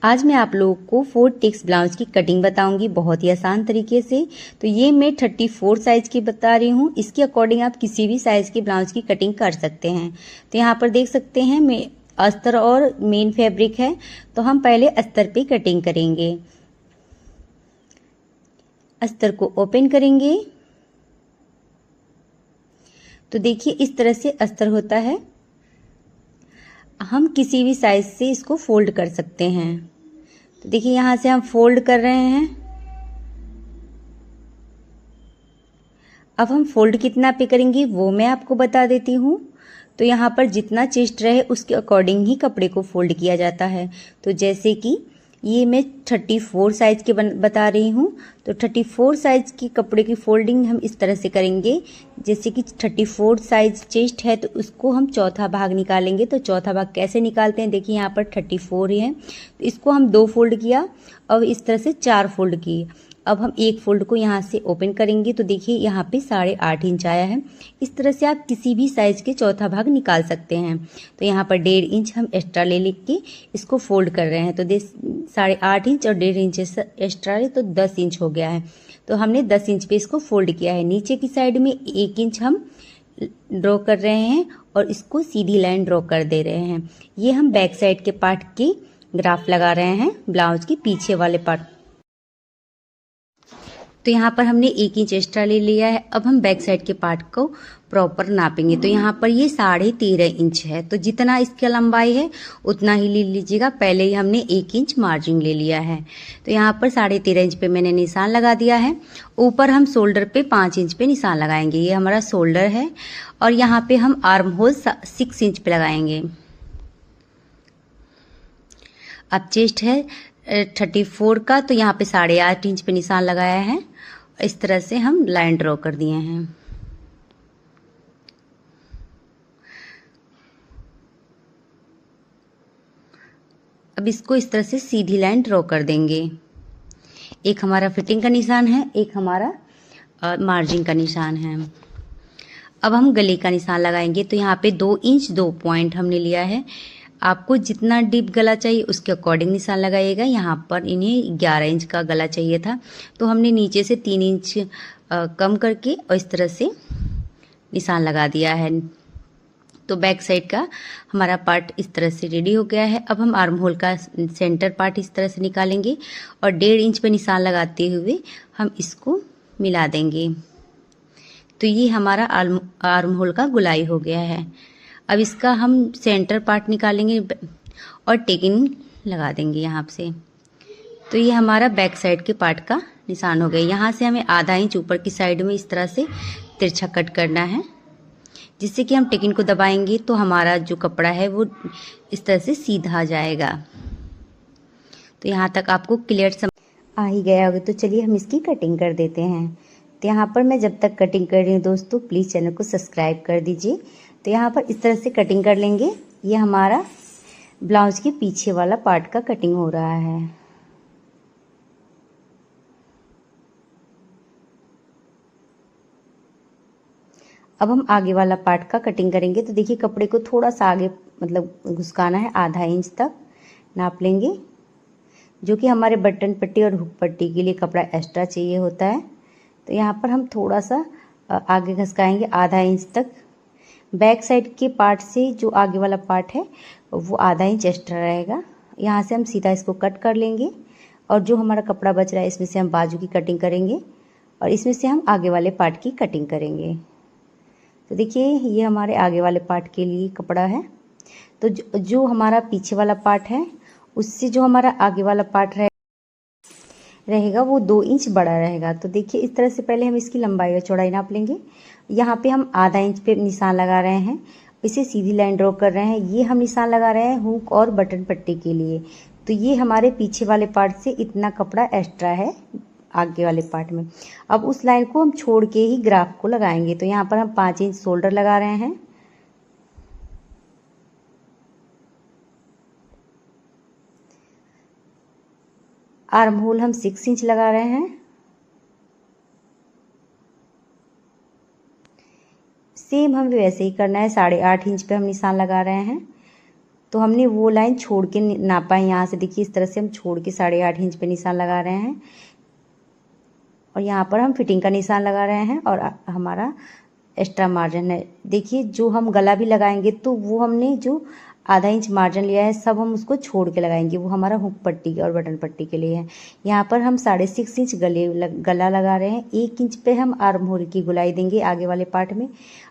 आज मैं आप लोगों को 4 टेक्स ब्लाउज की कटिंग बताऊंगी बहुत ही आसान तरीके से। तो ये मैं 34 साइज की बता रही हूँ। इसके अकॉर्डिंग आप किसी भी साइज के ब्लाउज की कटिंग कर सकते हैं। तो यहाँ पर देख सकते हैं मैं अस्तर और मेन फैब्रिक है। तो हम पहले अस्तर पे कटिंग करेंगे। अस्तर को ओपन करेंगे तो देखिए इस तरह से अस्तर होता है। हम किसी भी साइज से इसको फोल्ड कर सकते हैं। तो देखिए यहाँ से हम फोल्ड कर रहे हैं। अब हम फोल्ड कितना पे करेंगे वो मैं आपको बता देती हूँ। तो यहाँ पर जितना चेस्ट रहे उसके अकॉर्डिंग ही कपड़े को फोल्ड किया जाता है। तो जैसे कि ये मैं 34 साइज के बता रही हूँ। तो 34 साइज की कपड़े की फोल्डिंग हम इस तरह से करेंगे। जैसे कि 34 साइज चेस्ट है तो उसको हम चौथा भाग निकालेंगे। तो चौथा भाग कैसे निकालते हैं, देखिए यहाँ पर 34 ही है तो इसको हम 2 फोल्ड किया और इस तरह से 4 फोल्ड किए। अब हम एक फोल्ड को यहाँ से ओपन करेंगे तो देखिए यहाँ पे 8.5 इंच आया है। इस तरह से आप किसी भी साइज के चौथा भाग निकाल सकते हैं। तो यहाँ पर 1.5 इंच हम एक्स्ट्रा ले लेके इसको फोल्ड कर रहे हैं। तो 8.5 इंच और 1.5 इंच एक्स्ट्रा है तो 10 इंच हो गया है। तो हमने 10 इंच पे इसको फोल्ड किया है। नीचे की साइड में 1 इंच हम ड्रॉ कर रहे हैं और इसको सीधी लाइन ड्रॉ कर दे रहे हैं। ये हम बैक साइड के पार्ट की ग्राफ लगा रहे हैं ब्लाउज के पीछे वाले पार्ट। तो यहाँ पर हमने 1 इंच एक्स्ट्रा ले लिया है। अब हम बैक साइड के पार्ट को प्रॉपर नापेंगे। तो यहाँ पर ये 13.5 इंच है। तो जितना इसकी लंबाई है उतना ही ले लीजिएगा। पहले ही हमने 1 इंच मार्जिन ले लिया है। तो यहाँ पर 13.5 इंच पे मैंने निशान लगा दिया है। ऊपर हम शोल्डर पे 5 इंच पे निशान लगाएंगे। ये हमारा शोल्डर है और यहाँ पे हम आर्म होल 6 इंच पे लगाएंगे। अब चेस्ट है 34 का तो यहाँ पे 8.5 इंच पे निशान लगाया है। इस तरह से हम लाइन ड्रॉ कर दिए हैं। अब इसको इस तरह से सीधी लाइन ड्रॉ कर देंगे। एक हमारा फिटिंग का निशान है, एक हमारा मार्जिन का निशान है। अब हम गले का निशान लगाएंगे। तो यहाँ पे 2 इंच 2 पॉइंट हमने लिया है। आपको जितना डीप गला चाहिए उसके अकॉर्डिंग निशान लगाइएगा। यहाँ पर इन्हें 11 इंच का गला चाहिए था तो हमने नीचे से 3 इंच कम करके और इस तरह से निशान लगा दिया है। तो बैक साइड का हमारा पार्ट इस तरह से रेडी हो गया है। अब हम आर्म होल का सेंटर पार्ट इस तरह से निकालेंगे और 1.5 इंच पे निशान लगाते हुए हम इसको मिला देंगे। तो ये हमारा आर्म होल का गुलाई हो गया है। अब इसका हम सेंटर पार्ट निकालेंगे और टेकिंग लगा देंगे यहाँ से। तो ये हमारा बैक साइड के पार्ट का निशान हो गया। यहाँ से हमें आधा इंच ऊपर की साइड में इस तरह से तिरछा कट करना है, जिससे कि हम टेकिंग को दबाएंगे तो हमारा जो कपड़ा है वो इस तरह से सीधा आ जाएगा। तो यहाँ तक आपको क्लियर समझ आ ही गया होगा। तो चलिए हम इसकी कटिंग कर देते हैं। तो यहाँ पर मैं जब तक कटिंग कर रही हूँ दोस्तों प्लीज़ चैनल को सब्सक्राइब कर दीजिए। तो यहाँ पर इस तरह से कटिंग कर लेंगे। ये हमारा ब्लाउज के पीछे वाला पार्ट का कटिंग हो रहा है। अब हम आगे वाला पार्ट का कटिंग करेंगे। तो देखिए कपड़े को थोड़ा सा आगे मतलब घुसकाना है, आधा इंच तक नाप लेंगे, जो कि हमारे बटन पट्टी और हुक पट्टी के लिए कपड़ा एक्स्ट्रा चाहिए होता है। तो यहाँ पर हम थोड़ा सा आगे घसकाएंगे आधा इंच तक। बैक साइड के पार्ट से जो आगे वाला पार्ट है वो आधा इंच एक्स्ट्रा रहेगा। यहाँ से हम सीधा इसको कट कर लेंगे और जो हमारा कपड़ा बच रहा है इसमें से हम बाजू की कटिंग करेंगे और इसमें से हम आगे वाले पार्ट की कटिंग करेंगे। तो देखिए ये हमारे आगे वाले पार्ट के लिए कपड़ा है। तो जो हमारा पीछे वाला पार्ट है उससे जो हमारा आगे वाला पार्ट रहेगा वो 2 इंच बड़ा रहेगा। तो देखिए इस तरह से पहले हम इसकी लंबाई और चौड़ाई नाप लेंगे। यहाँ पे हम आधा इंच पे निशान लगा रहे हैं, इसे सीधी लाइन ड्रॉ कर रहे हैं। ये हम निशान लगा रहे हैं हुक और बटन पट्टी के लिए। तो ये हमारे पीछे वाले पार्ट से इतना कपड़ा एक्स्ट्रा है आगे वाले पार्ट में। अब उस लाइन को हम छोड़ के ही ग्राफ को लगाएंगे। तो यहाँ पर हम 5 इंच शोल्डर लगा रहे हैं। आर्म होल हम 6 इंच लगा रहे हैं। सेम हमें वैसे ही करना है। 8.5 इंच पे हम निशान लगा रहे हैं। तो हमने वो लाइन छोड़ के नापा है। यहाँ से देखिए इस तरह से हम छोड़ के 8.5 इंच पे निशान लगा रहे हैं और यहाँ पर हम फिटिंग का निशान लगा रहे हैं और हमारा एक्स्ट्रा मार्जिन है। देखिए जो हम गला भी लगाएंगे तो वो हमने जो आधा इंच मार्जिन लिया है सब हम उसको छोड़ के लगाएंगे, वो हमारा हुक पट्टी और बटन पट्टी के लिए है। यहाँ पर हम 6.5 इंच गला लगा रहे हैं। 1 इंच पे हम आर्म होल की गुलाई देंगे आगे वाले पार्ट में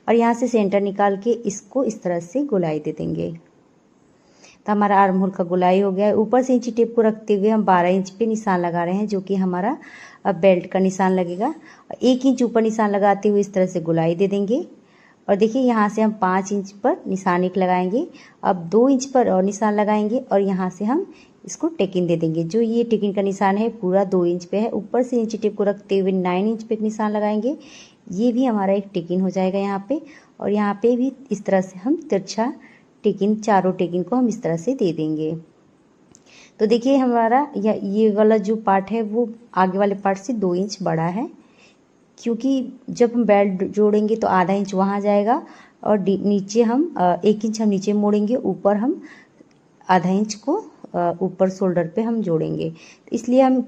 और यहाँ से सेंटर निकाल के इसको इस तरह से गुलाई दे देंगे। तो हमारा आर्म होल का गुलाई हो गया है। ऊपर से इंची टेप को रखते हुए हम 12 इंच पे निशान लगा रहे हैं, जो कि हमारा अब बेल्ट का निशान लगेगा। 1 इंच ऊपर निशान लगाते हुए इस तरह से गुलाई दे देंगे और देखिए यहाँ से हम 5 इंच पर निशान एक लगाएंगे। अब 2 इंच पर और निशान लगाएंगे और यहाँ से हम इसको टेकिन दे देंगे। जो ये टेकिन का निशान है पूरा 2 इंच पे है। ऊपर से इंची टेप को रखते हुए 9 इंच पे एक निशान लगाएंगे। ये भी हमारा एक टेकिन हो जाएगा यहाँ पे। और यहाँ पे भी इस तरह से हम तिरछा टेकिन, चारों टेकिन को हम इस तरह से दे देंगे। तो देखिए हमारा ये वाला जो पार्ट है वो आगे वाले पार्ट से 2 इंच बड़ा है, क्योंकि जब हम बेल्ट जोड़ेंगे तो आधा इंच वहाँ जाएगा और नीचे हम 1 इंच हम नीचे मोड़ेंगे, ऊपर हम आधा इंच को ऊपर शोल्डर पे हम जोड़ेंगे। तो इसलिए हम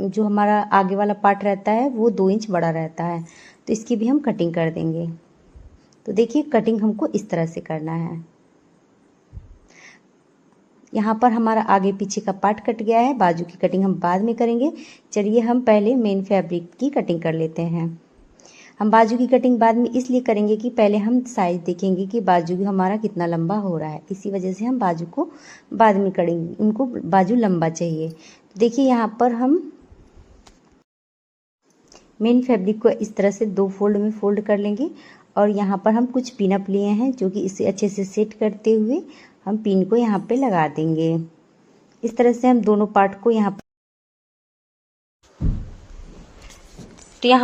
जो हमारा आगे वाला पार्ट रहता है वो 2 इंच बड़ा रहता है, तो इसकी भी हम कटिंग कर देंगे। तो देखिए कटिंग हमको इस तरह से करना है। यहाँ पर हमारा आगे पीछे का पार्ट कट गया है, बाजू की कटिंग हम बाद में करेंगे। चलिए हम पहले मेन फैब्रिक की कटिंग कर लेते हैं। हम बाजू की कटिंग बाद में इसलिए करेंगे कि पहले हम साइज देखेंगे कि बाजू हमारा कितना लंबा हो रहा है, इसी वजह से हम बाजू को बाद में करेंगे। उनको बाजू लंबा चाहिए। तो देखिए यहाँ पर हम मेन फैब्रिक को इस तरह से 2 फोल्ड में फोल्ड कर लेंगे और यहाँ पर हम कुछ पिन अप लिए हैं, जो कि इसे अच्छे से सेट करते हुए हम पिन को यहाँ पे लगा देंगे। इस तरह से हम दोनों पार्ट को यहाँ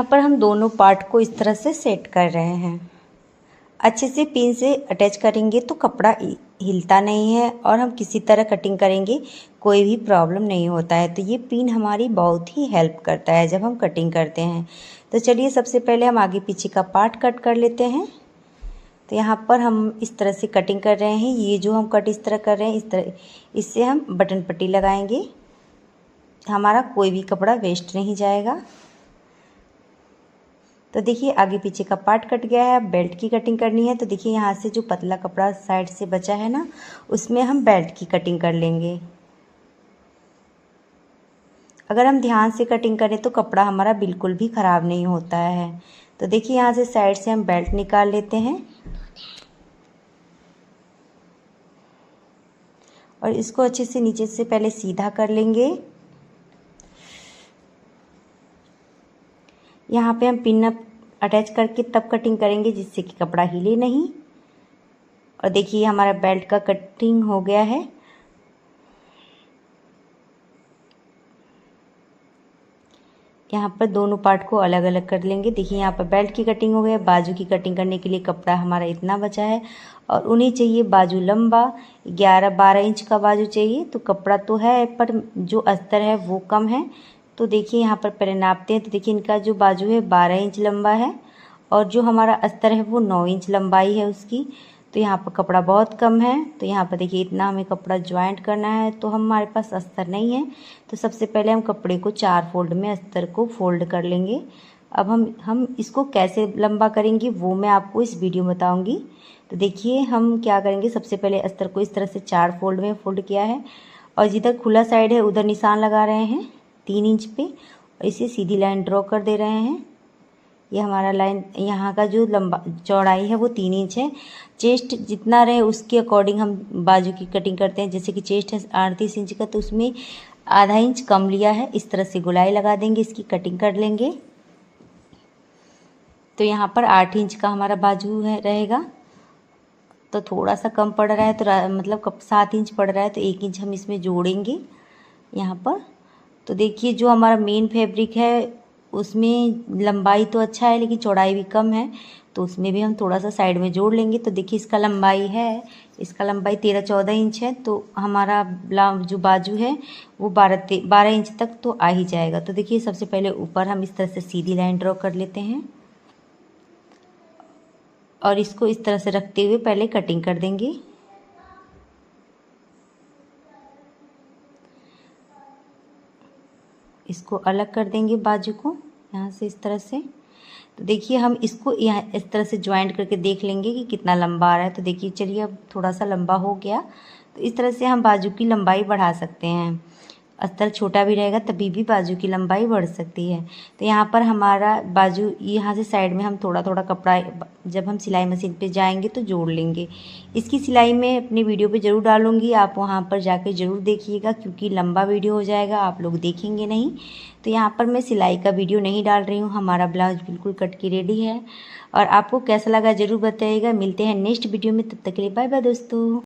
पर हम दोनों पार्ट को इस तरह से सेट कर रहे हैं। अच्छे से पिन से अटैच करेंगे तो कपड़ा हिलता नहीं है और हम किसी तरह कटिंग करेंगे कोई भी प्रॉब्लम नहीं होता है। तो ये पिन हमारी बहुत ही हेल्प करता है जब हम कटिंग करते हैं। तो चलिए सबसे पहले हम आगे पीछे का पार्ट कट कर लेते हैं। तो यहाँ पर हम इस तरह से कटिंग कर रहे हैं। ये जो हम कट इस तरह कर रहे हैं, इस तरह इससे हम बटन पट्टी लगाएंगे, हमारा कोई भी कपड़ा वेस्ट नहीं जाएगा। तो देखिए आगे पीछे का पार्ट कट गया है। अब बेल्ट की कटिंग करनी है। तो देखिए यहाँ से जो पतला कपड़ा साइड से बचा है ना, उसमें हम बेल्ट की कटिंग कर लेंगे। अगर हम ध्यान से कटिंग करें तो कपड़ा हमारा बिल्कुल भी ख़राब नहीं होता है। तो देखिए यहाँ से साइड से हम बेल्ट निकाल लेते हैं और इसको अच्छे से नीचे से पहले सीधा कर लेंगे। यहाँ पे हम पिन अटैच करके तब कटिंग करेंगे जिससे कि कपड़ा हिले नहीं। और देखिए हमारा बेल्ट का कटिंग हो गया है। यहाँ पर दोनों पार्ट को अलग अलग कर लेंगे। देखिए यहाँ पर बेल्ट की कटिंग हो गई है। बाजू की कटिंग करने के लिए कपड़ा हमारा इतना बचा है और उन्हें चाहिए बाजू लंबा, 11-12 इंच का बाजू चाहिए। तो कपड़ा तो है पर जो अस्तर है वो कम है। तो देखिए यहाँ पर पहले नापते हैं। तो देखिए इनका जो बाजू है 12 इंच लंबा है और जो हमारा अस्तर है वो 9 इंच लंबाई है उसकी। तो यहाँ पर कपड़ा बहुत कम है। तो यहाँ पर देखिए इतना हमें कपड़ा ज्वाइंट करना है, तो हमारे पास अस्तर नहीं है। तो सबसे पहले हम कपड़े को 4 फोल्ड में अस्तर को फोल्ड कर लेंगे। अब हम इसको कैसे लंबा करेंगे वो मैं आपको इस वीडियो में बताऊँगी। तो देखिए हम क्या करेंगे, सबसे पहले अस्तर को इस तरह से 4 फोल्ड में फोल्ड किया है और जिधर खुला साइड है उधर निशान लगा रहे हैं 3 इंच पे और इसे सीधी लाइन ड्रॉ कर दे रहे हैं। ये हमारा लाइन, यहाँ का जो लंबा चौड़ाई है वो 3 इंच है। चेस्ट जितना रहे उसके अकॉर्डिंग हम बाजू की कटिंग करते हैं। जैसे कि चेस्ट है 38 इंच का, तो उसमें आधा इंच कम लिया है। इस तरह से गुलाई लगा देंगे, इसकी कटिंग कर लेंगे। तो यहाँ पर 8 इंच का हमारा बाजू है रहेगा, तो थोड़ा सा कम पड़ रहा है, तो मतलब 7 इंच पड़ रहा है, तो 1 इंच हम इसमें जोड़ेंगे यहाँ पर। तो देखिए जो हमारा मेन फैब्रिक है उसमें लंबाई तो अच्छा है लेकिन चौड़ाई भी कम है, तो उसमें भी हम थोड़ा सा साइड में जोड़ लेंगे। तो देखिए इसका लंबाई 13-14 इंच है। तो हमारा जो बाजू है वो 12 इंच तक तो आ ही जाएगा। तो देखिए सबसे पहले ऊपर हम इस तरह से सीधी लाइन ड्रॉ कर लेते हैं और इसको इस तरह से रखते हुए पहले कटिंग कर देंगे। इसको अलग कर देंगे बाजू को यहाँ से इस तरह से। तो देखिए हम इसको यहाँ इस तरह से ज्वाइंट करके देख लेंगे कि कितना लंबा आ रहा है। तो देखिए चलिए अब थोड़ा सा लंबा हो गया। तो इस तरह से हम बाजू की लंबाई बढ़ा सकते हैं। अस्तर छोटा भी रहेगा तभी भी बाजू की लंबाई बढ़ सकती है। तो यहाँ पर हमारा बाजू यहाँ से साइड में हम थोड़ा थोड़ा कपड़ा जब हम सिलाई मशीन पे जाएंगे तो जोड़ लेंगे। इसकी सिलाई मैं अपनी वीडियो पे ज़रूर डालूँगी, आप वहाँ पर जाके ज़रूर देखिएगा क्योंकि लंबा वीडियो हो जाएगा, आप लोग देखेंगे नहीं। तो यहाँ पर मैं सिलाई का वीडियो नहीं डाल रही हूँ, हमारा ब्लाउज बिल्कुल कट के रेडी है। और आपको कैसा लगा ज़रूर बताइएगा। मिलते हैं नेक्स्ट वीडियो में, तब तक के लिए बाय बाय दोस्तों।